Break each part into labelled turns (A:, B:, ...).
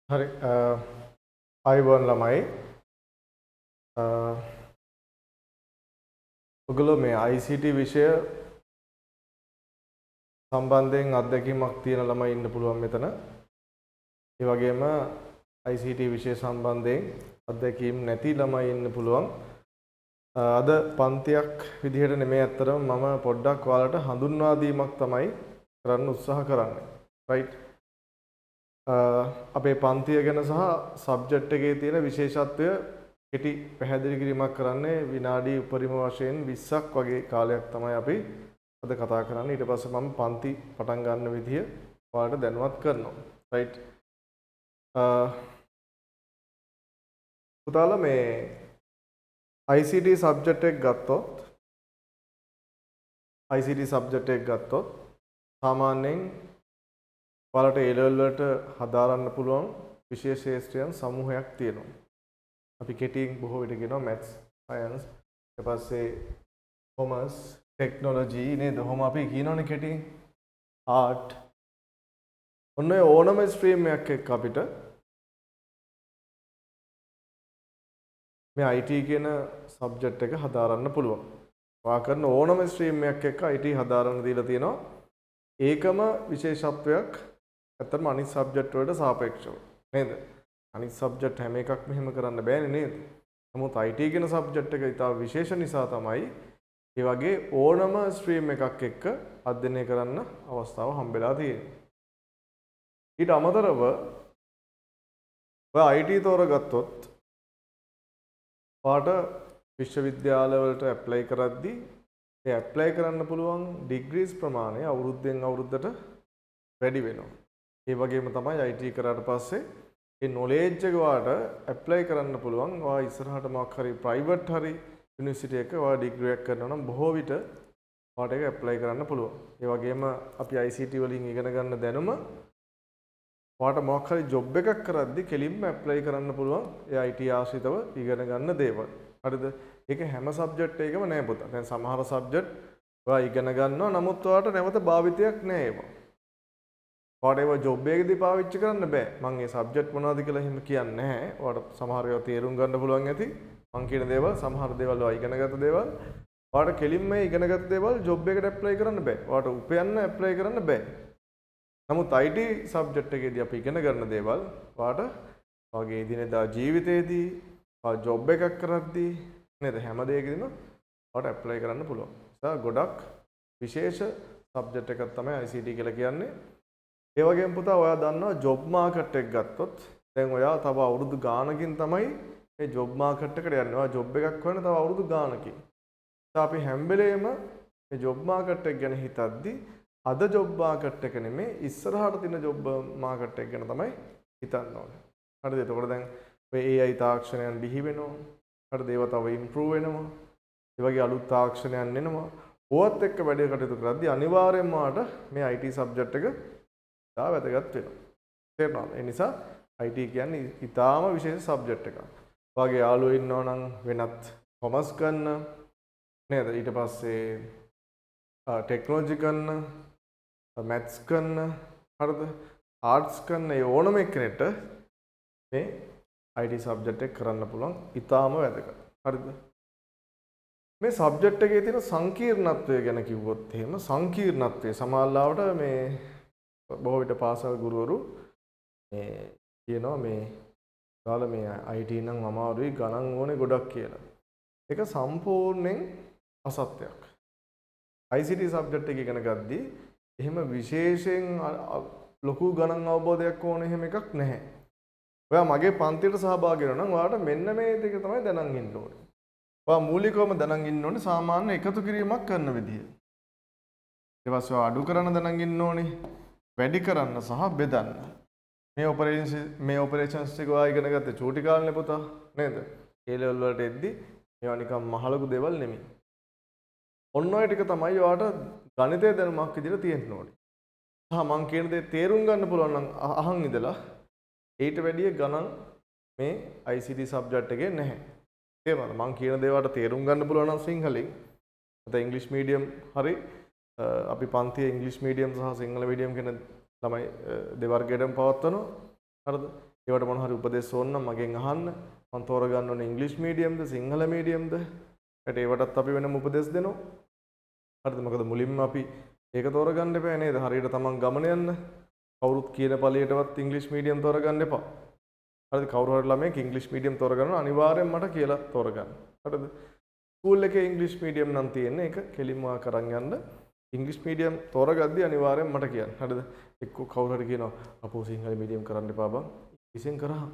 A: හරි අයිබෝන් ළමයි ඔගොල්ලෝ මේ ICT විෂය සම්බන්ධයෙන් අත්දැකීමක් තියෙන ළමයි ඉන්න පුළුවන් මෙතන. ඒ වගේම ICT විෂය සම්බන්ධයෙන් අත්දැකීම් නැති ළමයි ඉන්න පුළුවන්. අද පන්තියක් විදිහට නෙමෙයි අත්‍තරම මම පොඩ්ඩක් ඔයාලට හඳුන්වා දීමක් තමයි කරන්න උත්සාහ කරන්නේ. right අපේ පන්තිය ගැන සහ සබ්ජෙක්ට් එකේ තියෙන විශේෂත්වය කෙටි පැහැදිලි කිරීමක් කරන්නේ විනාඩි උපරිම වශයෙන් 20ක් වගේ කාලයක් තමයි අපි අද කතා කරන්නේ. ඊට පස්සේ මම පන්ති පටන් ගන්න විදිය ඔයාලට දැනුවත් කරනවා. right පුතාලා මේ ICT සබ්ජෙක්ට් එක ගත්තොත් සාමාන්‍යයෙන් ඔයාලට A level වලට හදාරන්න පුළුවන් විශේෂ ශාස්ත්‍රයන් සමූහයක් තියෙනවා. අපි කෙටියෙන් බොහෝ විට කියනවා maths, science, ඊට පස්සේ commerce, technology නේද? කොහොම අපි කියනවනේ කෙටියෙන් art. ඔන්න ඔය ඕනම ස්ට්‍රීම් එකක් එක්ක අපිට මේ IT කියන සබ්ජෙක්ට් එක හදාරන්න පුළුවන්. ඔයා කරන ඕනම ස්ට්‍රීම් එකක් එක්ක IT හදාරන්න දීලා තියෙනවා. ඒකම විශේෂත්වයක් ඇත්තටම අනිත් සබ්ජෙක්ට් වලට සාපේක්ෂව නේද? අනිත් සබ්ජෙක්ට් හැම එකක්ම එහෙම කරන්න බෑනේ නේද? නමුත් IT කියන සබ්ජෙක්ට් එක ඉතා විශේෂ නිසා තමයි ඒ වගේ ඕනම ස්ට්‍රීම් එකක් එක්ක අධ්‍යයනය කරන්න අවස්ථාව හම්බෙලා තියෙන්නේ. ඊට අමතරව ඔය IT තෝරගත්තොත් ඔයාට විශ්වවිද්‍යාලවලට ඇප්ලයි කරද්දී ඒ ඇප්ලයි කරන්න පුළුවන් ඩිග්‍රීස් ප්‍රමාණය අවුරුද්දෙන් අවුරුද්දට වැඩි වෙනවා. ඒ වගේම තමයි IT කරාට පස්සේ ඒ නොලෙජ් එක ඔයාට ඇප්ලයි කරන්න පුළුවන්. ඔයා ඉස්සරහට මොකක් හරි ප්‍රයිවට් හරි යුනිවර්සිටි එකක ඔයා ඩිග්‍රී එකක් කරනවා නම් බොහෝ විට ඔයාට ඒක ඇප්ලයි කරන්න පුළුවන්. ඒ වගේම අපි ICT වලින් ඉගෙන ගන්න දැනුම ඔයාට මොකක් හරි ජොබ් එකක් කරද්දී කෙලින්ම ඇප්ලයි කරන්න පුළුවන්. ඒ IT ආශ්‍රිතව ඉගෙන ගන්න දේවල්. හරිද? ඒක හැම සබ්ජෙක්ට් එකකම නෑ පුතා. දැන් සමහර සබ්ජෙක්ට් ඔයා ඉගෙන ගන්නවා නමුත් ඔයාට නැවත භාවිතයක් නෑ ඒවා. ඔයාට ඒවා ජොබ් එකේදී පාවිච්චි කරන්න බෑ. මම මේ සබ්ජෙක්ට් මොනවද කියලා එහෙම කියන්නේ නැහැ. ඔයාට සමහර ඒවා තේරුම් ගන්න පුළුවන් ඇති. මම කියන දේවල් සමහර දේවල් ඔයා ඉගෙනගත්ත දේවල් ඔයාට කෙලින්ම මේ ඉගෙනගත්ත දේවල් ජොබ් එකට ඇප්ලයි කරන්න බෑ. ඔයාට උපයන්න ඇප්ලයි කරන්න බෑ. නමුත් IT සබ්ජෙක්ට් එකේදී අපි ඉගෙන ගන්න දේවල් ඔයාට ඔයාගේ එදිනෙදා ජීවිතේදී ඔයා ජොබ් එකක් කරද්දී නේද හැම දෙයකදීම ඔයාට ඇප්ලයි කරන්න පුළුවන්. ඒක ගොඩක් විශේෂ සබ්ජෙක්ට් එකක් තමයි ICT කියලා කියන්නේ. ඒ වගේම පුතා ඔයා දන්නවා ජොබ් මාකට් එක ගත්තොත් දැන් ඔයා තව අවුරුදු ගානකින් තමයි මේ ජොබ් මාකට් එකට යන්නේ. ඔයා ජොබ් එකක් හොයන තව අවුරුදු ගානකින්. අපි හැම වෙලේම මේ ජොබ් මාකට් එක ගැන හිතද්දී අද ජොබ් මාකට් එක නෙමෙයි ඉස්සරහට තියෙන ජොබ් මාකට් එක ගැන තමයි හිතන්න ඕනේ. හරිද? එතකොට දැන් ඔය AI තාක්ෂණයන් බිහි වෙනවා. හරිද? ඒවා තව ඉම්ප්‍රූව් වෙනවා. ඒ වගේ අලුත් තාක්ෂණයන් එනවා. ඕවත් එක්ක වැඩ කටයුතු කරද්දී අනිවාර්යයෙන්ම ඔයාට මේ IT සබ්ජෙක්ට් එක ඉතා වැදගත් වෙනවා. තේරුණාද? ඒ නිසා IT කියන්නේ ඉතාම විශේෂ සබ්ජෙක්ට් එකක්. ඔයාගේ යාළුවෝ ඉන්නවා නම් වෙනත් කොමර්ස් ගන්න නේද? ඊට පස්සේ ටෙක්නොලොජි ගන්න, මැත්ස් ගන්න, හරිද? ආර්ට්ස් ගන්න ඒ ඕනම කෙනෙක්ට මේ IT සබ්ජෙක්ට් එක කරන්න පුළුවන්. ඉතාම වැදගත්. හරිද? මේ සබ්ජෙක්ට් එකේ තියෙන සංකීර්ණත්වය ගැන කිව්වොත් එහෙම සංකීර්ණත්වය සමාල්ලාවට මේ බොහෝ විට පාසල් ගුරුවරු මේ කියනවා මේ කාල මේ IT නම් අමාරුයි ගණන් ඕනේ ගොඩක් කියලා. ඒක සම්පූර්ණයෙන් අසත්‍යයක්. ICT සබ්ජෙක්ට් එක ඉගෙන ගද්දී එහෙම විශේෂයෙන් ලොකු ගණන් අවබෝධයක් ඕන එහෙම එකක් නැහැ. ඔයා මගේ පන්තියට සහභාගී වෙනවා නම් ඔයාට මෙන්න මේ ටික තමයි දැනන් ඉන්න ඕනේ. ඔයා මූලිකවම දැනන් ඉන්න ඕනේ සාමාන්‍ය එකතු කිරීමක් කරන විදිය. ඊට පස්සේ ඔයා අඩු කරන දැනන් ඉන්න ඕනේ. වැඩි කරන්න සහ බෙදන්න. මේ ඔපරේෂන්ස් ටික ඔයා ඉගෙන ගත්තේ චූටි කාලේ පුතා නේද? A level වලට එද්දි මේවා නිකන් මහලොකු දේවල් නෙමෙයි. ඔන්න ඔය ටික තමයි ඔයාට ගණිතය දැනුමක් විදිහට තියෙන්න ඕනේ. සහ මම කියන දේ තේරුම් ගන්න පුළුවන් නම් අහන් ඉඳලා ඊට වැඩිය ගණන් මේ ICT සබ්ජෙක්ට් එකේ නැහැ. තේරුණාද? මම කියන දේ ඔයාට තේරුම් ගන්න පුළුවන් නම් සිංහලෙන් නැත්නම් ඉංග්‍රීසි මීඩියම් හරි අපි පන්තියේ ඉංග්‍රීසි මීඩියම් සහ සිංහල මීඩියම් කියන ළමයි දෙවර්ගයටම පවත්වනවා. හරිද? ඒවට මොන හරි උපදෙස් ඕන නම් මගෙන් අහන්න. මම තෝරගන්න ඕනේ ඉංග්‍රීසි මීඩියම්ද සිංහල මීඩියම්ද. ඒකටත් අපි වෙනම උපදෙස් දෙනවා. හරිද? මොකද මුලින්ම අපි ඒක තෝරගන්න එපා නේද? හරියට තමන් ගමන යන්න. කවුරුත් කියන පළියටවත් ඉංග්‍රීසි මීඩියම් තෝරගන්න එපා. හරිද? කවුරු හරි ළමයෙක් ඉංග්‍රීසි මීඩියම් තෝරගන්න අනිවාර්යෙන් මට කියලා තෝරගන්න. හරිද? ස්කූල් එකේ ඉංග්‍රීසි මීඩියම් නම් තියෙන්නේ ඒක කෙලින්ම කරන් යන්න. ඉංග්‍රීසි මීඩියම් තෝරගද්දී අනිවාර්යෙන් මට කියන්න. හරිද? එක්ක කවුරු හරි කියනවා අපෝ සිංහල මීඩියම් කරන්න එපා බං. ඉතින් කරා.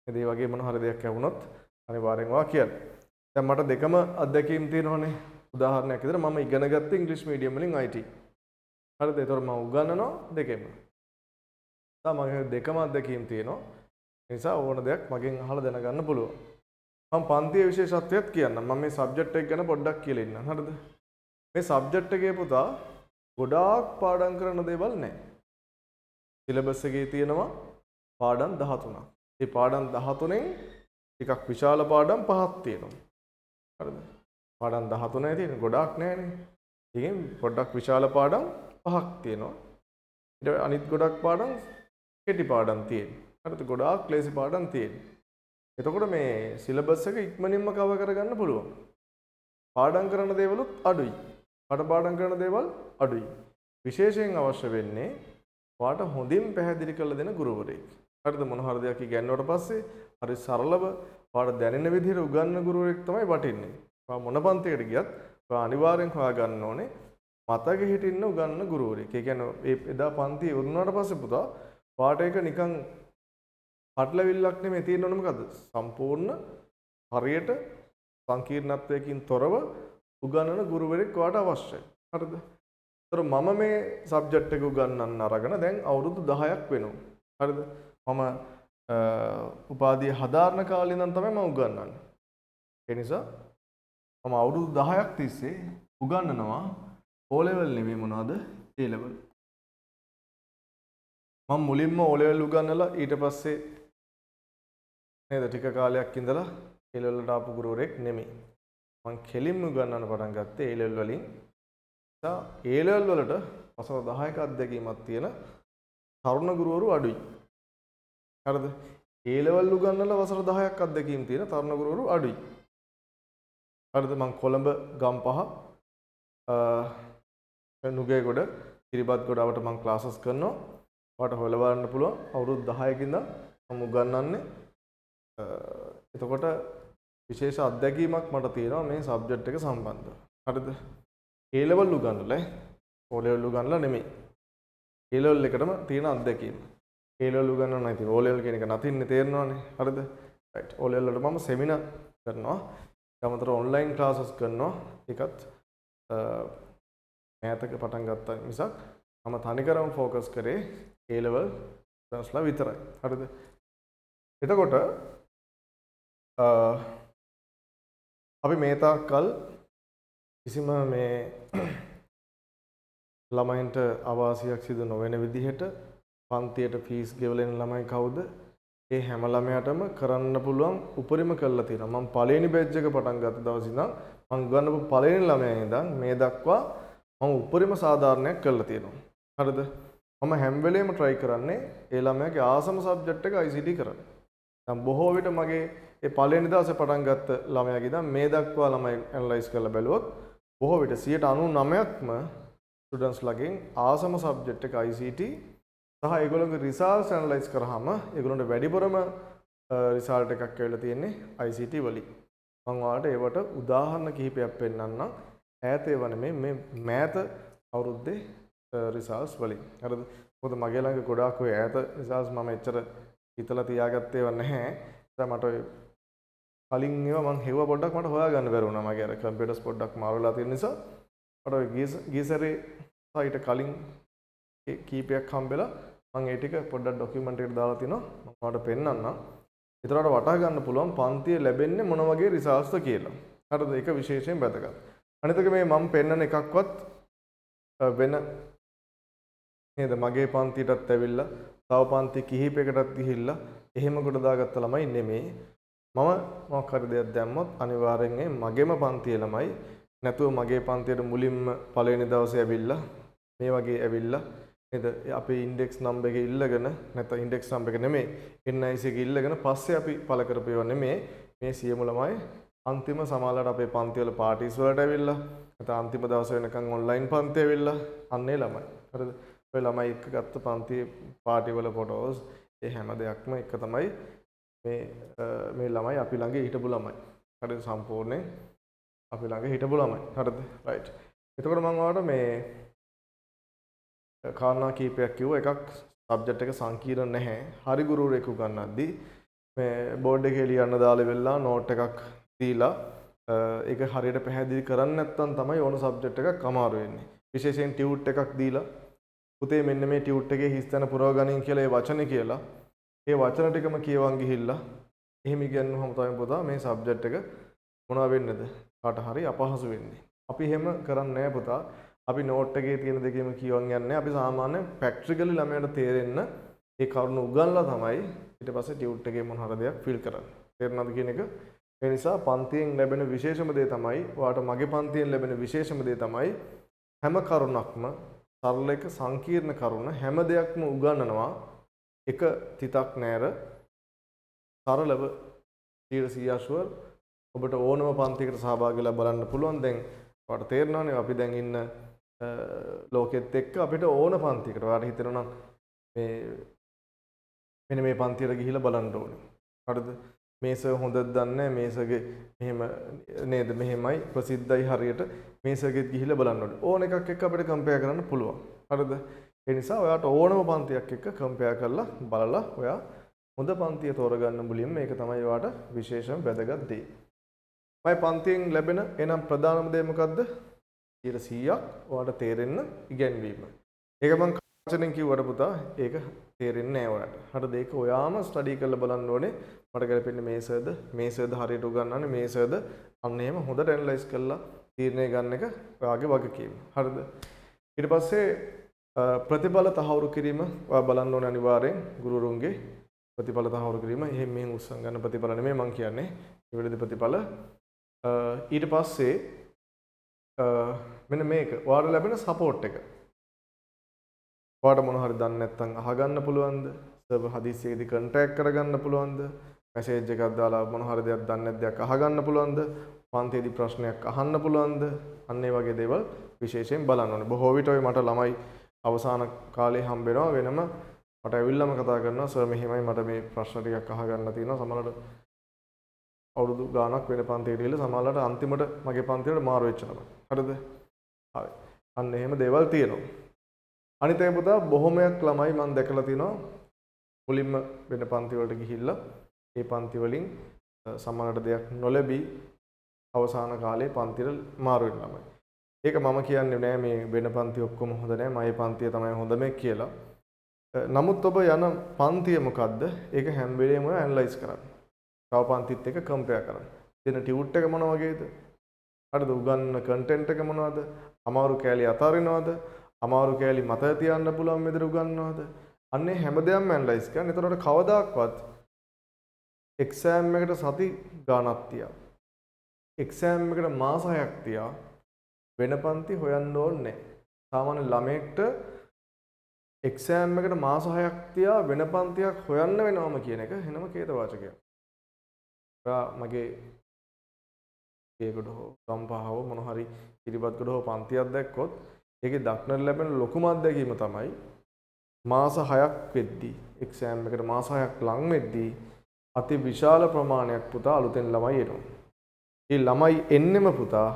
A: ඒ වගේ මොන හරි දෙයක් ඇහුනොත් අනිවාර්යෙන් වා කියන්න. දැන් මට දෙකම අත්දැකීම් තියෙනවනේ. උදාහරණයක් විදිහට මම ඉගෙන ගත්තේ ඉංග්‍රීසි මීඩියම් වලින් IT. හරිද? ඒතකොට මම උගන්වනවා දෙකෙන්ම. මගේ දෙකම අත්දැකීම් තියෙනවා. ඒ නිසා ඕන දෙයක් මගෙන් අහලා දැනගන්න පුළුවන්. මම පන්තියේ විශේෂත්වයක් කියන්නම්. මම මේ සබ්ජෙක්ට් එක ගැන පොඩ්ඩක් කියලා ඉන්නම්. හරිද? මේ සබ්ජෙක්ට් එකේ පුතා ගොඩාක් පාඩම් කරන දේවල් නැහැ. සිලබස් එකේ තියෙනවා පාඩම් 13ක්. මේ පාඩම් 13න් ටිකක් විශාල පාඩම් 5ක් තියෙනවා. හරිද? පාඩම් 13යි තියෙන්නේ ගොඩාක් නැහැනේ. ඉතින් පොඩ්ඩක් විශාල පාඩම් 5ක් තියෙනවා. ඊට අනිත් ගොඩක් පාඩම් කෙටි පාඩම් තියෙනවා. හරිද? ගොඩාක් ක්ලේසි පාඩම් තියෙනවා. එතකොට මේ සිලබස් එක ඉක්මනින්ම කවර් කරගන්න පුළුවන්. පාඩම් කරන දේවලුත් අඩුයි. පාඩම් කරන දේවල් අඩුයි. විශේෂයෙන් අවශ්‍ය වෙන්නේ ඔයාට හොඳින් පැහැදිලි කරලා දෙන ගුරුවරයෙක්. හරිද? මොන හරි දෙයක් ඉගෙනුවට පස්සේ හරි සරලව ඔයාට දැනෙන විදිහට උගන්වන ගුරුවරයෙක් තමයි වටින්නේ. ඔයා මොන පන්තියකට ගියත් ඔයා අනිවාර්යෙන් හොයාගන්න ඕනේ මතක හිටින්න උගන්වන ගුරුවරයෙක්. ඒ කියන්නේ ඒ එදා පන්තිය ඉවරුනාට පස්සේ පුතා ඔයාට ඒක නිකන් පටලවිල්ලක් නෙමෙයි තියෙන්නේ මොකද්ද? සම්පූර්ණ හරියට සංකීර්ණත්වයකින් තොරව උගන්වන ගුරුවරයෙක් ඔයාට අවශ්‍යයි. හරිද? ඒතර මම මේ සබ්ජෙක්ට් එක උගන්වන්න අරගෙන දැන් අවුරුදු 10ක් වෙනවා. හරිද? මම උපාධිය හදාරන කාලේ ඉඳන් තමයි මම උගන්වන්නේ. ඒ නිසා මම අවුරුදු 10ක් තිස්සේ උගන්වනවා O level නෙමෙයි මොනවද? A level. මම මුලින්ම O level උගන්වලා ඊට පස්සේ නේද ටික කාලයක් ඉඳලා A level වලට ආපු ගුරුවරයෙක් නෙමෙයි. මම කෙලින්ම උගන්වන්න පටන් ගත්තේ A level වලින්. A level වලට වසර 10ක අත්දැකීමක් තියෙන තරුණ ගුරුවරු අඩුයි. හරිද? A level උගන්වලා වසර 10ක් අත්දැකීම් තියෙන තරුණ ගුරුවරු අඩුයි. හරිද? මම කොළඹ ගම්පහ නුගේගොඩ කිරිබත්ගොඩ අවට මම ක්ලාසස් කරනවා. ඔයාලට හොයලා බලන්න පුළුවන් අවුරුදු 10කින් ඉඳන් මම උගන්වන්නේ. එතකොට විශේෂ අත්දැකීමක් මට තියෙනවා මේ සබ්ජෙක්ට් එක සම්බන්ධව. හරිද? A level උගන්වලා O level උගන්වලා නෙමෙයි. A level එකටම තියෙන අත්දැකීම. A level උගන්වන්න නැති O level කියන එක නැතිනේ තේරෙනවනේ. හරිද? right. O level වලට මම සෙමිනාර් කරනවා. ඊටමතර ඔන්ලයින් ක්ලාසස් කරනවා. ඒකත් මෑතක පටන් ගත්තා මිසක් මම තනිකරම ફોකස් කරේ A level ස්ටුඩන්ට්ස්ලා විතරයි. හරිද? එතකොට අපි මේ තාක්කල් කිසිම මේ ළමයින්ට අවාසියක් සිදු නොවන විදිහට පන්තියට ෆීස් ගෙවලා එන ළමයි කවුද? ඒ හැම ළමයාටම කරන්න පුළුවන් උපරිම කළා තියෙනවා. මම පළවෙනි බෑච් එක පටන් ගත්ත දවසේ ඉඳන් මම ගන්නපු පළවෙනි ළමයා ඉඳන් මේ දක්වා මම උපරිම සාධාරණයක් කළා තියෙනවා. හරිද? මම හැම වෙලේම try කරන්නේ ඒ ළමයාගේ ආසම සබ්ජෙක්ට් එක ICT කරන්න. දැන් බොහෝ විට මගේ ඒ පළවෙනි දවසේ පටන් ගත්ත ළමයාගේ ඉඳන් මේ දක්වා ළමයි ඇනලයිස් කරලා බැලුවොත් බොහෝ විට 99%ක්ම ස්ටුඩන්ට්ස් ලගෙන් ආසම සබ්ජෙක්ට් එක ICT සහ ඒගොල්ලෝගේ රිසල්ට්ස් ඇනලයිස් කරාම ඒගොල්ලන්ට වැඩිපුරම රිසල්ට් එකක් ඇවිල්ලා තියෙන්නේ ICT වලින්. මම ඔයාලට ඒවට උදාහරණ කිහිපයක් පෙන්නන්නම්. ඈත ඒවා නෙමෙයි මේ මෑත අවුරුද්දේ රිසල්ට්ස් වලින්. හරිද? මොකද මගේ ළඟ ගොඩාක් ඔය ඈත රිසල්ට්ස් මම එච්චර හිතලා තියාගත්තේ ඒවා නැහැ. ඒ මට ඔය කලින් ඒවා මම හෙව්වා පොඩ්ඩක් මට හොයාගන්න බැරි වුණා. මගේ අර කම්පියුටර්ස් පොඩ්ඩක් මාරු වෙලා තියෙන නිසා මට ඔය ගීසරේ සයිට කලින් කීපයක් හම්බෙලා මම ඒ ටික පොඩ්ඩක් ડોකියුමන්ට් එකට දාලා තිනවා. මම ඔයාලට පෙන්නන්නම්. ඒතරට වටහා ගන්න පුළුවන් පන්තියේ ලැබෙන්නේ මොන වගේ රිසල්ට්ස්ද කියලා. හරිද? ඒක විශේෂයෙන් වැදගත්. අනිත් එක මේ මම පෙන්නන එකක්වත් වෙන නේද මගේ පන්තියටත් ඇවිල්ලා තව පන්ති කිහිපයකටත් ගිහිල්ලා එහෙම කොට දාගත්ත ළමයි නෙමෙයි. මම මොකක් හරි දෙයක් දැම්මොත් අනිවාර්යෙන් මගේම පන්තියේ ළමයි නැතුව මගේ පන්තියට මුලින්ම පළවෙනි දවසේ ඇවිල්ලා මේ වගේ ඇවිල්ලා නේද? අපි ඉන්ඩෙක්ස් නම්බර් එක ඉල්ලගෙන නැත්නම් ඉන්ඩෙක්ස් නම්බර් එක නෙමෙයි NIC එක ඉල්ලගෙන පස්සේ අපි පළ කරපේව නෙමෙයි මේ සියලු ළමයි අන්තිම සමාලලට අපේ පන්ති වල පාටිස් වලට ඇවිල්ලා නැත්නම් අන්තිම දවස් වෙනකන් ඔන්ලයින් පන්ති ඇවිල්ලා අන්නේ ළමයි. හරිද? ඔය ළමයි එක්ක ගත්ත පන්ති පාටි වල ෆොටෝස් ඒ හැම දෙයක්ම එක තමයි මේ ළමයි අපි ළඟ හිටපු ළමයි. හරිද? සම්පූර්ණයෙන් අපි ළඟ හිටපු ළමයි. හරිද? රයිට්. එතකොට මම ඔයාලට මේ කාරණා කීපයක් කිව්වා. එකක් සබ්ජෙක්ට් එක සංකීර්ණ නැහැ. හරි ගුරුවරයෙකු ගන්නද්දී මේ බෝඩ් එකේ ලියන්න දාලා වෙලා නෝට් එකක් දීලා ඒක හරියට පැහැදිලි කරන්නේ නැත්නම් තමයි ඕන සබ්ජෙක්ට් එකක් අමාරු වෙන්නේ. විශේෂයෙන් ටියුට් එකක් දීලා පුතේ මෙන්න මේ ටියුට් එකේ හිස්තැන පුරව ගනින් කියලා ඒ වචනේ කියලා ඒ වචන ටිකම කියවන් ගිහිල්ලා එහෙම ඉගෙනුවාම තමයි පුතා මේ සබ්ජෙක්ට් එක මොනවා වෙන්නේද? කාට හරි අපහසු වෙන්නේ. අපි එහෙම කරන්නේ නැහැ පුතා. අපි නෝට් එකේ තියෙන දෙකේම කියවන් යන්නේ. අපි සාමාන්‍ය ප්‍රැක්ටිකලි ළමයට තේරෙන්න ඒ කරුණු උගන්ලා තමයි ඊට පස්සේ ටියුට් එකේ මොන හරි දෙයක් ෆීල් කරන්නේ. තේරුණාද කියන එක? ඒ නිසා පන්තියෙන් ලැබෙන විශේෂම දේ තමයි ඔයාලට මගේ පන්තියෙන් ලැබෙන විශේෂම දේ තමයි හැම කරුණක්ම සරල එක සංකීර්ණ කරුණ හැම දෙයක්ම උගන්වනවා එක තිතක් නැර සරලව 100% ෂුවර් ඔබට ඕනම පන්තියකට සහභාගී වෙලා බලන්න පුළුවන්. දැන් ඔයාලට තේරෙනවනේ අපි දැන් ඉන්න ලෝකෙත් එක්ක අපිට ඕන පන්තියකට ඔයාලට හිතෙනවා නම් මෙන්න මේ පන්තියට ගිහිල්ලා බලන්න ඕනේ. හරිද? මේස හොඳද දන්නේ මේසගේ මෙහෙම නේද මෙහෙමයි ප්‍රසිද්ධයි හරියට මේසගෙත් ගිහිල්ලා බලන්න ඕනේ. ඕන එකක් එක්ක අපිට කම්පෙයාර් කරන්න පුළුවන්. හරිද? ඒ නිසා ඔයාට ඕනම පන්තියක් එක්ක කම්පෙයාර් කරලා බලලා ඔයා හොඳ පන්තිය තෝරගන්න මුලින්ම මේක තමයි ඔයාට විශේෂම වැදගත් දේ. මයි පන්තියෙන් ලැබෙන එනම් ප්‍රධානම දේ මොකද්ද? 100ක් ඔයාට තේරෙන්න ඉගැන්වීම. ඒක මම වචනෙන් කිව්වට පුතා ඒක තේරෙන්නේ නැහැ ඔයාලට. හරිද? ඒක ඔයාම ස්ටඩි කරලා බලන්න ඕනේ. මට ගැලපෙන්නේ මේසද හරියට උගන්වන්නේ මේසද අන්න එහෙම හොඳට ඇනලයිස් කරලා තීරණය ගන්න එක ඔයාගේ වගකීම. හරිද? ඊට පස්සේ ප්‍රතිඵල තහවුරු කිරීම ඔයා බලන්න ඕනේ අනිවාර්යෙන් ගුරුවරුන්ගේ ප්‍රතිඵල තහවුරු කිරීම. එහෙම මෙහෙම උස්සන් ගන්න ප්‍රතිඵල නෙමෙයි මම කියන්නේ. විවිධ ප්‍රතිඵල. ඊට පස්සේ මෙන්න මේක ඔයාලට ලැබෙන සපෝට් එක. ඔයාලට මොන හරි දන්නේ නැත්නම් අහගන්න පුළුවන්ද? සර්වර් හදිස්සියේදී කන්ටැක්ට් කරගන්න පුළුවන්ද? මැසේජ් එකක් දාලා මොන හරි දෙයක් දන්නේ නැද්ද දෙයක් අහගන්න පුළුවන්ද? පන්තියේදී ප්‍රශ්නයක් අහන්න පුළුවන්ද? අන්න ඒ වගේ දේවල් විශේෂයෙන් බලන්න ඕනේ. බොහෝ විට ඔය මට ළමයි අවසාන කාලේ හම්බ වෙනවා වෙනම මට ඇවිල්ලාම කතා කරනවා සර් මෙහෙමයි මට මේ ප්‍රශ්න ටිකක් අහගන්න තියෙනවා. සමහරවිට අවුරුදු ගාණක් වෙන පන්තියට ගිහලා සමහරවිට අන්තිමට මගේ පන්තියට මාරු වෙච්ච ළමයි. හරිද? හරි. අන්න එහෙම දේවල් තියෙනවා. අනිත් ඒ පුතා බොහොමයක් ළමයි මම දැකලා තිනවා මුලින්ම වෙන පන්ති වලට ගිහිල්ලා ඒ පන්ති වලින් සමහරට දෙයක් නොලැබී අවසාන කාලේ පන්තියට මාරු වෙන ළමයි. ඒක මම කියන්නේ නෑ මේ වෙන පන්ති ඔක්කොම හොඳ නෑ මගේ පන්තිය තමයි හොඳම කියලා. නමුත් ඔබ යන පන්තිය මොකද්ද? ඒක හැම වෙලේම ඇනලයිස් කරන්න. තව පන්තිත් එක්ක කම්පෙයාර් කරන්න. දෙන ටියුට් එක මොන වගේද? හරිද? උගන්වන කන්ටෙන්ට් එක මොනවද? අමාරු කෑලි අතාරිනවද? අමාරු කෑලි මතක තියන්න පුළුවන් විදිහට උගන්වනවද? අන්නේ හැමදේම ඇනලයිස් කරන්න. එතකොට කවදාක්වත් එක්සෑම් එකට සති ගාණක් තියා. එක්සෑම් එකට මාස 6ක් තියා වෙන පන්ති හොයන්න ඕනේ නැහැ. සාමාන්‍ය ළමයෙක්ට එක්සෑම් එකට මාස 6ක් තියා වෙන පන්තියක් හොයන්න වෙනවම කියන එක වෙනම ඛේදවාචකයක්. ඔයා මගේ ඒකට හෝ සම්පහව මොන හරි ඉරිබත්කට හෝ පන්තියක් දැක්කොත් ඒකේ දක්නට ලැබෙන ලොකුම අත්දැකීම තමයි මාස 6ක් වෙද්දී එක්සෑම් එකට මාස 6ක් ලං වෙද්දී අති විශාල ප්‍රමාණයක් පුතා අලුතෙන් ළමයි එනවා. මේ ළමයි එන්නෙම පුතා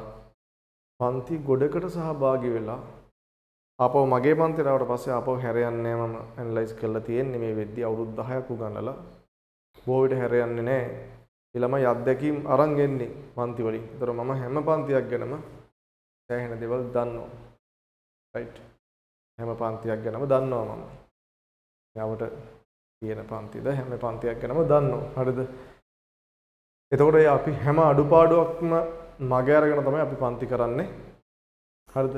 A: පන්ති ගොඩකට සහභාගී වෙලා ආපහු මගේ පන්තියට ආවට පස්සේ ආපහු හැර යන්නේ මම ඇනලයිස් කරලා තියෙන්නේ මේ වෙද්දී අවුරුදු 10ක් උගන්වලා බොහෝ විට හැර යන්නේ නැහැ. මේ ළමයි අත්දැකීම් අරන් එන්නේ පන්ති වලින්. ඒතර මම හැම පන්තියක් ගැනම සෑහෙන දේවල් දන්නවා. රයිට්. හැම පන්තියක් ගැනම දන්නවා මම. යාවට කියන පන්තිද හැම පන්තියක් ගැනම දන්නවා. හරිද? එතකොට අපි හැම අඩුපාඩුවක්ම මග අරගෙන තමයි අපි පන්ති කරන්නේ. හරිද?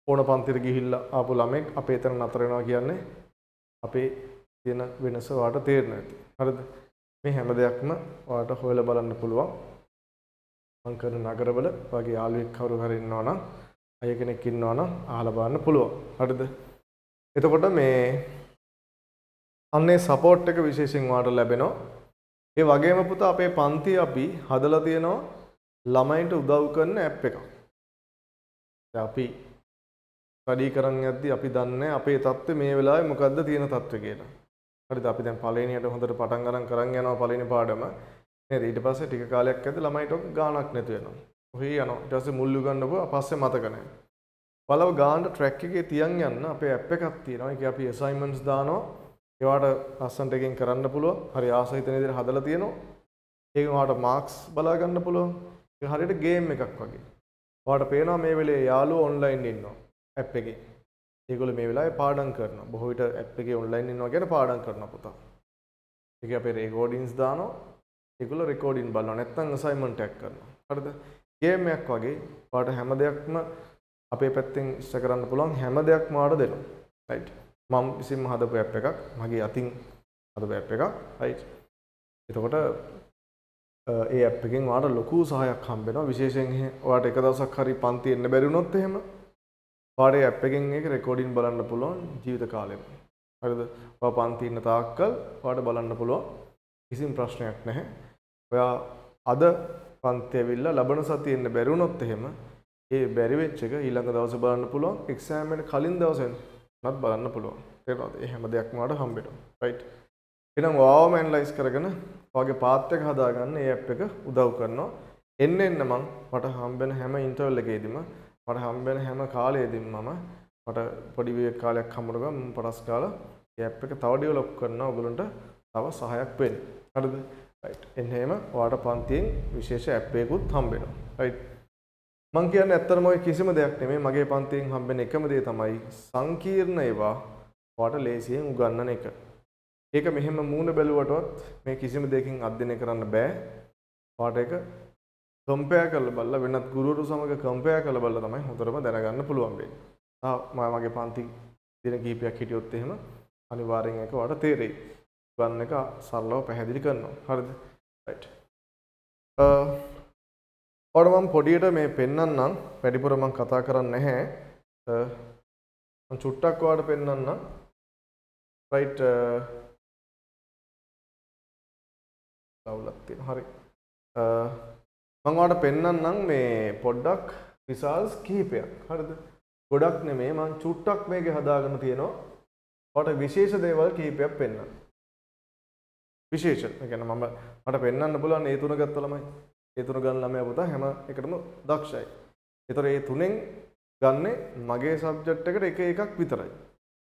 A: ඕන පන්තියට ගිහිල්ලා ආපු ළමෙක් අපේ එතන නතර වෙනවා කියන්නේ අපේ තියෙන වෙනස ඔයාලට තේරෙනවා ඇති. හරිද? මේ හැම දෙයක්ම ඔයාලට හොයලා බලන්න පුළුවන්. මං කරන නගරවල වගේ යාළුවෙක් කවුරු හරි ඉන්නවා නම් අය කෙනෙක් ඉන්නවා නම් අහලා බලන්න පුළුවන්. හරිද? එතකොට මේ අන්නේ සපෝට් එක විශේෂයෙන් වාට ලැබෙනවා. ඒ වගේම පුතා අපේ පන්ති අපි හදලා තියෙනවා ළමයින්ට උදව් කරන ඇප් එකක්. අපි ස්ටඩි කරන් යද්දි අපි දන්නේ අපේ තත්ත්වය මේ වෙලාවේ මොකද්ද තියෙන තත්ත්වය කියලා. හරිද? අපි දැන් පළවෙනියට හොඳට පටන් ගන්න කරන් යනවා පළවෙනි පාඩම. නේද? ඊට පස්සේ ටික කාලයක් ඇද්දි ළමයිට ගාණක් නැතු වෙනවා. ඔහි යනවා. ඊට පස්සේ මුල් උගන්නපුවා පස්සේ මතක නැහැ. බලව ගානට ට්‍රැක් එකේ තියන් යන්න අපේ ඇප් එකක් තියෙනවා. ඒකේ අපි අසයින්මන්ට්ස් දානවා. ඒවට ලස්සනට එකෙන් කරන්න පුළුවන්. හරි ආස හිතන විදිහට හදලා තියෙනවා. ඒකෙන් ඔයාලට මාක්ස් බලා ගන්න පුළුවන්. ඒක හරියට ගේම් එකක් වගේ. ඔයාලට පේනවා මේ වෙලේ යාළුවෝ ඔන්ලයින් ඉන්නවා ඇප් එකේ. ඒගොල්ලෝ මේ වෙලාවේ පාඩම් කරනවා. බොහෝ විට ඇප් එකේ ඔන්ලයින් ඉන්නවා කියන පාඩම් කරනවා පුතා. ඒකේ අපේ රෙකෝඩින්ග්ස් දානවා. ඒගොල්ලෝ රෙකෝඩින් බලනවා. නැත්නම් අසයින්මන්ට් එකක් කරනවා. හරිද? ගේම් එකක් වගේ ඔයාලට හැම දෙයක්ම අපේ පැත්තෙන් ඉෂ්ට කරන්න පුළුවන් හැම දෙයක්ම ඔයාලට දෙනවා. රයිට්. මම විසින්ම හදපු ඇප් එකක්. මගේ අතින් හදපු ඇප් එකක්. රයිට්. එතකොට ඒ ඇප් එකෙන් ඔයාලට ලොකු සහායක් හම්බ වෙනවා. විශේෂයෙන් ඔයාලට එක දවසක් හරි පන්ති එන්න බැරි වුණොත් එහෙම ඔයාලට ඇප් එකෙන් ඒක රෙකෝඩින් බලන්න පුළුවන් ජීවිත කාලෙම. හරිද? ඔයා පන්ති ඉන්න තාක්කල් ඔයාලට බලන්න පුළුවන්. කිසිම ප්‍රශ්නයක් නැහැ. ඔයා අද පන්ති ඇවිල්ලා ලබන සතියේ එන්න බැරි වුණොත් එහෙම ඒ බැරි වෙච්ච එක ඊළඟ දවසේ බලන්න පුළුවන්. එක්සෑම් එකට කලින් දවසේ නත් බලන්න පුළුවන්. තේරෙනවද? ඒ හැම දෙයක්ම ඔයාලට හම්බ වෙනවා. රයිට්. එහෙනම් ඔයාවම ඇනලයිස් කරගෙන ඔයාගේ පාත් එක හදාගන්න මේ ඇප් එක උදව් කරනවා. එන්න මට හම්බ වෙන හැම ඉන්ටර්වල් එකේදීම මට හම්බ වෙන හැම කාලෙදීම මට පොඩි විවේක කාලයක් හම්බුනගම මම පටස් කාලා මේ ඇප් එක තව ඩෙවලොප් කරනවා ඔයගොල්ලන්ට තව සහායක් වෙන්න. හරිද? රයිට්. එන්න එහෙම ඔයාලට පන්තියෙන් විශේෂ ඇප් එකකුත් හම්බ වෙනවා. රයිට්. මං කියන්නේ ඇත්තටම ඔය කිසිම දෙයක් නෙමෙයි මගේ පන්තියෙන් හම්බෙන එකම දේ තමයි සංකීර්ණ ඒවා ඔයාලට ලේසියෙන් උගන්වන එක. ඒක මෙහෙම මූණ බැලුවටවත් මේ කිසිම දෙයකින් අධ්‍යයනය කරන්න බෑ. ඔයාලට ඒක කම්පෙයාර් කරලා බලලා වෙනත් ගුරුවරු සමග කම්පෙයාර් කරලා බලලා තමයි හොඳටම දැනගන්න පුළුවන් වෙන්නේ. මගේ පන්ති දින කිහිපයක් හිටියොත් එහෙම අනිවාර්යෙන් ඒක ඔයාලට තේරෙයි. ගන්න එක සරලව පැහැදිලි කරනවා. හරිද? රයිට්. ඔයාලට මම පොඩියට මේ පෙන්නන්නම්. වැඩිපුර මම කතා කරන්නේ නැහැ. මම චුට්ටක් ඔයාලට පෙන්නන්නම්. රයිට්. ලවුලක් තියෙනවා. හරි. මම ඔයාලට පෙන්නන්නම් මේ පොඩ්ඩක් රිසල්ට්ස් කිහිපයක්. හරිද? ගොඩක් නෙමෙයි මම චුට්ටක් මේකේ හදාගෙන තියෙනවා. ඔයාලට විශේෂ දේවල් කිහිපයක් පෙන්නන්න. විශේෂ. ඒ කියන්නේ මට පෙන්වන්න පුළුවන් ඒ තුන ගත්ත ළමයි. ඒ තුන ගන්න ළමයා පුතා හැම එකටම දක්ෂයි. ඒතර ඒ තුනෙන් ගන්නේ මගේ සබ්ජෙක්ට් එකට එක එකක් විතරයි.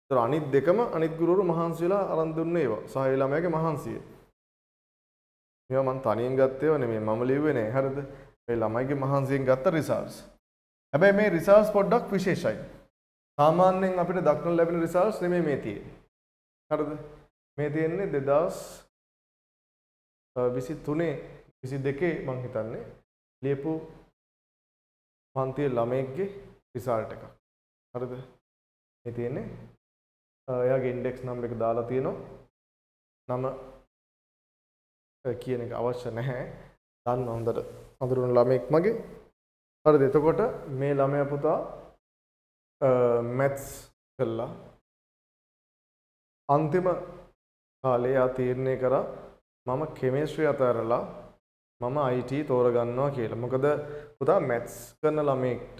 A: ඒතර අනිත් දෙකම අනිත් ගුරුවරු මහන්සි වෙලා අරන් දුන්නේ ඒවා. සහ ඒ ළමයාගේ මහන්සිය. මේවා මම තනියෙන් ගත්තේව නෙමෙයි. මම ලිව්වේ නෑ. හරිද? මේ ළමයිගේ මහන්සියෙන් ගත්ත රිසල්ට්ස්. හැබැයි මේ රිසල්ට්ස් පොඩ්ඩක් විශේෂයි. සාමාන්‍යයෙන් අපිට දක්නට ලැබෙන රිසල්ට්ස් නෙමෙයි මේ තියෙන්නේ. හරිද? මේ තියෙන්නේ 2023 22 මං හිතන්නේ ලියපු පන්තියේ ළමයෙක්ගේ රිසල්ට් එකක්. හරිද? මේ තියෙන්නේ එයාගේ ඉන්ඩෙක්ස් නම්බර් එක දාලා තියෙනවා. නම කියන එක අවශ්‍ය නැහැ. දන්න හොඳට අඳුරන ළමෙක් මගේ. හරිද? එතකොට මේ ළමයා පුතා මැත්ස් කළා. අන්තිම කාලේ ආ තීරණය කරා මම කෙමිස්ට්‍රි අතහැරලා මම IT තෝරගන්නවා කියලා. මොකද පුතා මැත්ස් කරන ළමෙක්ට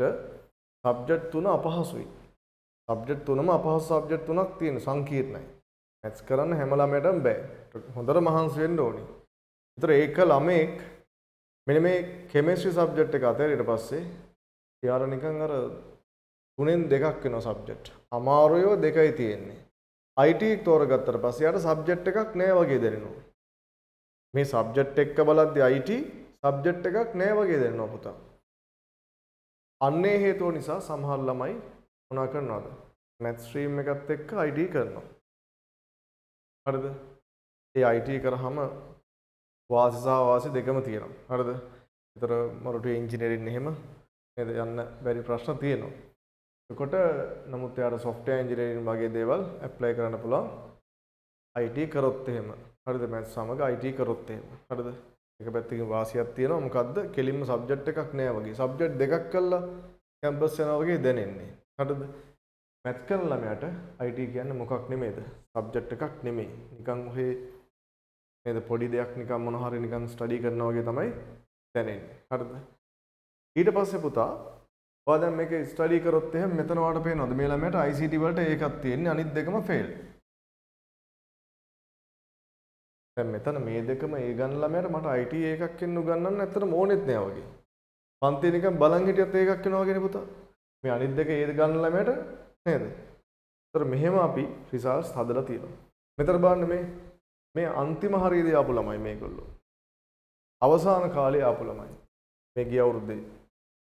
A: සබ්ජෙක්ට් තුන අපහසුයි. සබ්ජෙක්ට් තුනම අපහසු සබ්ජෙක්ට් තුනක් තියෙන සංකීර්ණයි. මැත්ස් කරන්න හැම ළමයටම බෑ. හොඳට මහන්සි වෙන්න ඕනේ. ඒතර ඒක ළමෙක් මෙන්න මේ කෙමිස්ට්‍රි සබ්ජෙක්ට් එක අතහැරියට පස්සේ එයාලා නිකන් අර තුනෙන් දෙකක් වෙනවා සබ්ජෙක්ට්. අමාරුයෝ දෙකයි තියෙන්නේ. IT තෝරගත්තට පස්සේ යාට සබ්ජෙක්ට් එකක් නෑ වගේ දැනෙනවා. මේ සබ්ජෙක්ට් එක බලද්දී IT සබ්ජෙක්ට් එකක් නෑ වගේ දැනෙනවා පුතා. අන්නේ හේතුව නිසා සමහර ළමයි මොනවා කරනවද? මැත් ස්ට්‍රීම් එකත් එක්ක IT කරනවා. හරිද? ඒ IT කරාම වාසි සහ වාසි දෙකම තියෙනවා. හරිද? ඒතර මොරටු ඉංජිනේරින් එහෙම නේද යන්න බැරි ප්‍රශ්න තියෙනවා. එතකොට නමුත් එයාට software engineering වගේ දේවල් apply කරන්න පුළුවන් IT කරොත් එහෙම. හරිද? මැත්ස් සමග IT කරොත් එහෙම. හරිද? එක පැත්තකින් වාසියක් තියෙනවා. මොකද්ද? කෙලින්ම සබ්ජෙක්ට් එකක් නෑ වගේ. සබ්ජෙක්ට් දෙකක් කළා කැම්පස් යනවා වගේ දැනෙන්නේ. හරිද? මැත් කරන ළමයාට IT කියන්නේ මොකක් නෙමෙයිද? සබ්ජෙක්ට් එකක් නෙමෙයි. නිකන් ඔහේ නේද පොඩි දෙයක් නිකන් මොන හරි නිකන් ස්ටඩි කරනවා වගේ තමයි දැනෙන්නේ. හරිද? ඊට පස්සේ පුතා ඔයා දැන් මේක ස්ටඩි කරොත් එහෙනම් මෙතන ඔයාලට පේනවද මේ ළමයාට ICT වලට ඒකක් තියෙන්නේ අනිත් දෙකම ෆේල්. දැන් මෙතන මේ දෙකම ඒ ගන්න ළමයාට මට IT එකක් එන්න උගන්වන්න ඇත්තටම ඕනෙත් නෑ වගේ. පන්ති නිකන් බලන් හිටියත් ඒකක් වෙනවා වගේනේ පුතා. මේ අනිත් දෙක ඒ ගන්න ළමයාට නේද? ඒතර මෙහෙම අපි රිසල්ට්ස් හදලා තියෙනවා. මෙතන බලන්න මේ අන්තිම හරියදී ආපු ළමයි මේගොල්ලෝ. අවසාන කාලේ ආපු ළමයි. මේ ගිය අවුරුද්දේ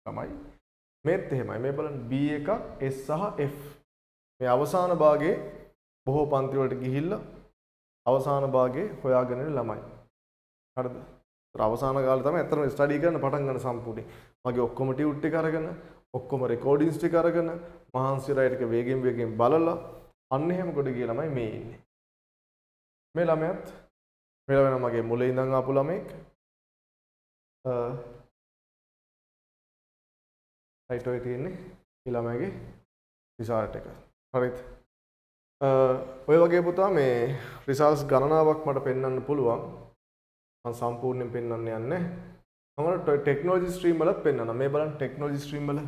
A: ළමයි. මේත් එහෙමයි. මේ බලන්න B1 S සහ F. මේ අවසාන භාගයේ බොහෝ පන්ති වලට ගිහිල්ලා අවසාන භාගයේ හොයාගෙන ඉන්න ළමයි. හරිද? ඒතර අවසාන කාලේ තමයි ඇත්තටම ස්ටඩි කරන්න පටන් ගන්න සම්පූර්ණයෙන්. මගේ ඔක්කොම ටියුට් ටික අරගෙන ඔක්කොම රෙකෝඩින්ග්ස් ටික අරගෙන මහන්සිලා ටික වේගෙන් බලලා අන්න එහෙම කොට ගිය ළමයි මේ ඉන්නේ. මේ ළමයාත් මේ ළමයා මගේ මුලින් ඉඳන් ආපු ළමෙක්. රයිට් ඔය තියෙන්නේ මේ ළමයාගේ රිසල්ට් එක. හරිද? ඔය වගේ පුතා මේ රිසල්ට්ස් ගණනාවක් මට පෙන්වන්න පුළුවන්. මම සම්පූර්ණයෙන් පෙන්වන්න යන්නේ. මම ටෙක්නොලොජි ස්ට්‍රීම් වලත් පෙන්වනවා. මේ බලන්න ටෙක්නොලොජි ස්ට්‍රීම් වල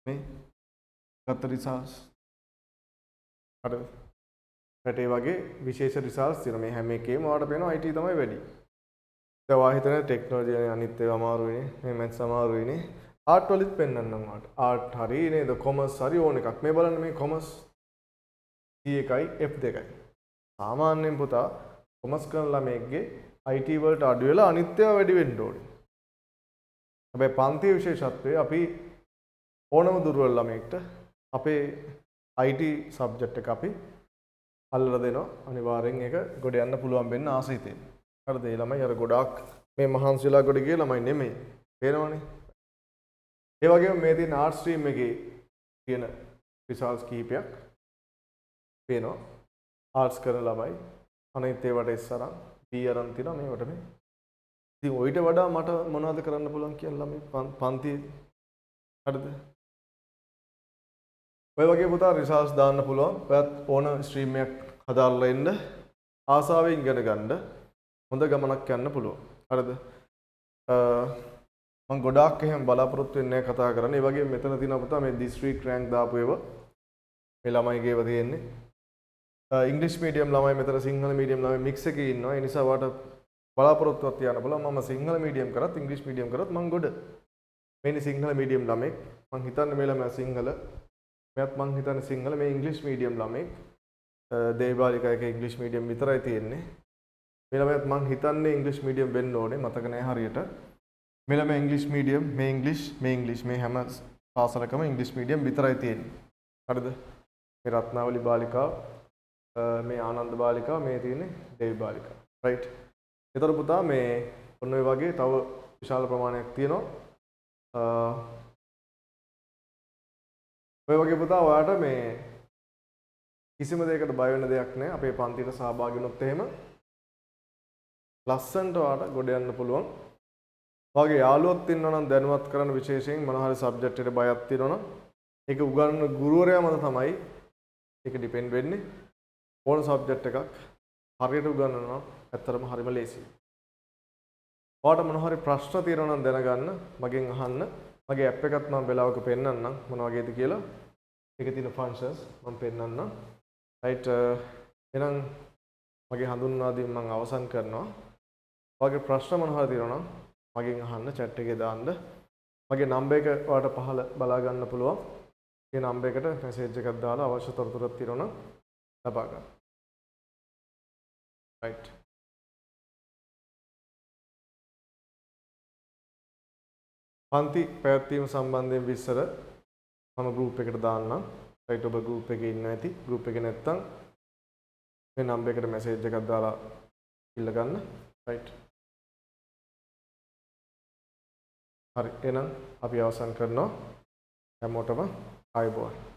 A: මේ ගත්ත රිසල්ට්ස්. හරිද? ඒ වගේ විශේෂ රිසල්ට්ස් තියෙනවා. මේ හැම එකේම ඔයාලට පේනවා IT තමයි වැඩි. දැන් ඔයා හිතන ටෙක්නොලොජි අනිත් ඒවා අමාරුයිනේ. මේ මැත්ස් අමාරුයිනේ. ආර්ට් වලත් පෙන්වන්නම් ඔයාලට. ආර්ට් හරි නේද? කොමර්ස් හරි ඕන එකක්. මේ බලන්න මේ කොමර්ස් C1යි F2යි. සාමාන්‍යයෙන් පුතා කොමර්ස් කරන ළමයෙක්ගේ IT වලට අඩු වෙලා අනිත් ඒවා වැඩි වෙන්න ඕනේ. හැබැයි පන්ති විශේෂත්වයේ අපි ඕනම දුර්වල ළමයෙක්ට අපේ IT සබ්ජෙක්ට් එක අපි අල්ලලා දෙනවා. අනිවාර්යෙන් ඒක ගොඩ යන්න පුළුවන් වෙන්න ආසයි තියෙනවා. හරිද? ඒ ළමයි අර ගොඩාක් මේ මහන්සිලා ගොඩ ගිය ළමයි නෙමෙයි. පේනවනේ. ඒ වගේම මේ තියෙන ආර්ට් ස්ට්‍රීම් එකේ තියෙන රිසල්ට්ස් කීපයක් පේනවා. ආර්ට්ස් කරන ළමයි අනිත් ඒවට S අරන් B අරන් තියෙනවා මේවට මේ. ඉතින් ඔయిత වඩා මට මොනවද කරන්න පුළුවන් කියලා ළමයි පන්ති හරිද? ඔය වගේ පුතා රිසල්ට්ස් දාන්න පුළුවන්. ඔයත් ඕන ස්ට්‍රීම් එකක් හදාලා ඉන්න ආසාවෙන් ඉගෙන ගන්න හොඳ ගමනක් යන්න පුළුවන්. හරිද? මම ගොඩාක් එහෙම බලාපොරොත්තු වෙන්නේ නැහැ කතා කරන්න. ඒ වගේම මෙතන තියෙනවා පුතා මේ දිස්ත්‍රික් රෑන්ක් දාපු ඒවා. මේ ළමයිගේ ඒවා තියෙන්නේ. ඉංග්‍රීසි මීඩියම් ළමයි මෙතන සිංහල මීඩියම් ළමයි මික්ස් එකේ ඉන්නවා. ඒ නිසා වාට බලාපොරොත්තුවක් තියන්න බලන්න. මම සිංහල මීඩියම් කරත් ඉංග්‍රීසි මීඩියම් කරත් මම ගොඩ. මේනි සිංහල මීඩියම් ළමෙක්. මම හිතන්නේ මේ ළමයා සිංහල. මෙයත් මම හිතන්නේ සිංහල. මේ ඉංග්‍රීසි මීඩියම් ළමෙක්. දේවාලිකා එක ඉංග්‍රීසි මීඩියම් විතරයි තියෙන්නේ. මේ ළමයාත් මම හිතන්නේ ඉංග්‍රීසි මීඩියම් වෙන්න ඕනේ. මතක නැහැ හරියට. මේ ළමයා ඉංග්‍රීසි මීඩියම් මේ ඉංග්‍රීසි මේ හැම පාසලකම ඉංග්‍රීසි මීඩියම් විතරයි තියෙන්නේ. හරිද? මේ රත්නාවලි බාලිකාව මේ ආනන්ද බාලිකාව මේ තියෙන්නේ දේවි බාලිකාව. රයිට්. ඒතර පුතා මේ ඔන්න ඔය වගේ තව විශාල ප්‍රමාණයක් තියෙනවා. ඔය වගේ පුතා ඔයාට මේ කිසිම දෙයකට බය වෙන්න දෙයක් නැහැ. අපේ පන්තියට සහභාගී වුණොත් එහෙම ලස්සනට ඔයාට ගොඩ යන්න පුළුවන්. ඔයාගේ යාළුවොත් ඉන්නවා නම් දැනුවත් කරන්න විශේෂයෙන් මොන හරි සබ්ජෙක්ට් එකට බයක් තියෙනවා නම් ඒක උගන්වන ගුරුවරයා මත තමයි ඒක ඩිපෙන්ඩ් වෙන්නේ. ඕන සබ්ජෙක්ට් එකක් හරියට උගන්වනවා ඇත්තටම හරිම ලේසියි. ඔයාට මොන හරි ප්‍රශ්න තියෙනවා නම් දැනගන්න මගෙන් අහන්න. මගේ ඇප් එකත් මම වෙලාවක පෙන්නන්නම් මොන වගේද කියලා. ඒකේ තියෙන ෆන්ක්ෂන්ස් මම පෙන්නන්නම්. රයිට්. එහෙනම් මගේ හඳුන්වා දීම මම අවසන් කරනවා. ඔයාගේ ප්‍රශ්න මොන හරි තියෙනවා නම් මගෙන් අහන්න chat එකේ දාන්න. මගේ නම්බර් එක ඔයාලට පහළ බලා ගන්න පුළුවන්. ඒ නම්බර් එකට මැසේජ් එකක් දාලා අවශ්‍ය තොරතුරු තියෙනවා නම් ලබා ගන්න. right. පන්ති පැවැත්වීම සම්බන්ධයෙන් විස්තර මම group එකට දාන්නම්. right ඔබ group එකේ ඉන්න ඇති. group එකේ නැත්තම් මේ නම්බර් එකට මැසේජ් එකක් දාලා ඉල්ල ගන්න. right. හරි එහෙනම් අපි අවසන් කරනවා. හැමෝටම ආයුබෝවන්.